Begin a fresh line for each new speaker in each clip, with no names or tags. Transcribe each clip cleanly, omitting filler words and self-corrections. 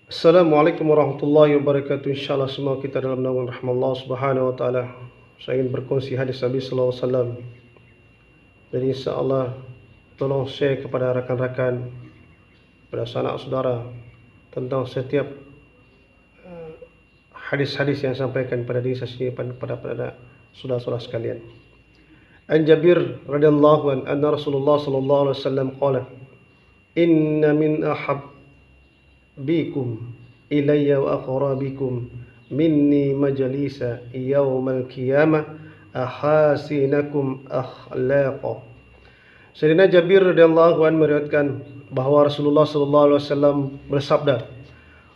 Assalamualaikum warahmatullahi wabarakatuh. InsyaAllah semua kita dalam naungan rahmat Allah Subhanahu wa taala. Saya ingin berkongsi hadis Nabi sallallahu alaihi wasallam. Jadi insyaAllah tolong share kepada rakan-rakan, kepada sanak saudara tentang setiap hadis-hadis yang sampaikan pada diri saya sendiri pada saudara-saudara sekalian. An Jabir radhiyallahu anhu anna Rasulullah sallallahu alaihi wasallam qala inna min bikum ilayya wa aqrabikum minni majalisa yaumal qiyamah ahasinakum akhlaqa. Sayyidina Jabir radhiyallahu anhu meriwayatkan bahawa Rasulullah sallallahu alaihi wasallam bersabda,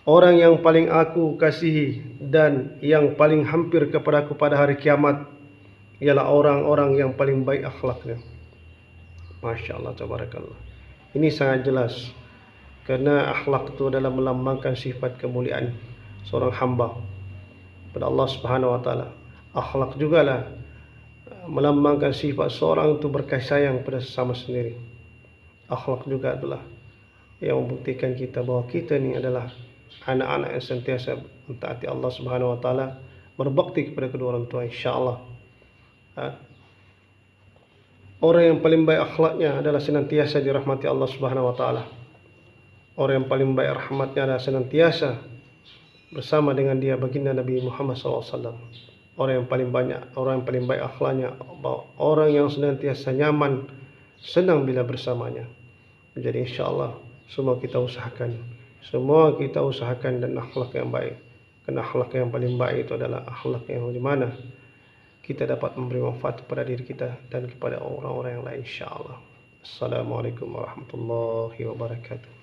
orang yang paling aku kasihi dan yang paling hampir kepadaku pada hari kiamat ialah orang-orang yang paling baik akhlaknya. Masya Allah, tabarakallah. Ini sangat jelas. Kerana akhlak itu adalah melambangkan sifat kemuliaan seorang hamba kepada Allah Subhanahu wa taala. Akhlak jugalah melambangkan sifat seorang itu berkasih sayang pada sesama sendiri. Akhlak juga adalah yang membuktikan kita bahawa kita ni adalah anak-anak yang sentiasa mentaati Allah Subhanahu wa taala, berbakti kepada kedua orang tua, insya-Allah. Orang yang paling baik akhlaknya adalah senantiasa dirahmati Allah Subhanahu wa taala. Orang yang paling baik rahmatnya adalah senantiasa bersama dengan dia baginda Nabi Muhammad SAW. Orang yang paling baik akhlaknya, orang yang senantiasa nyaman, senang bila bersamanya. Jadi insyaAllah semua kita usahakan dan akhlak yang baik. Kerana akhlak yang paling baik itu adalah akhlak yang di mana kita dapat memberi manfaat kepada diri kita dan kepada orang-orang yang lain, insyaAllah. Assalamualaikum warahmatullahi wabarakatuh.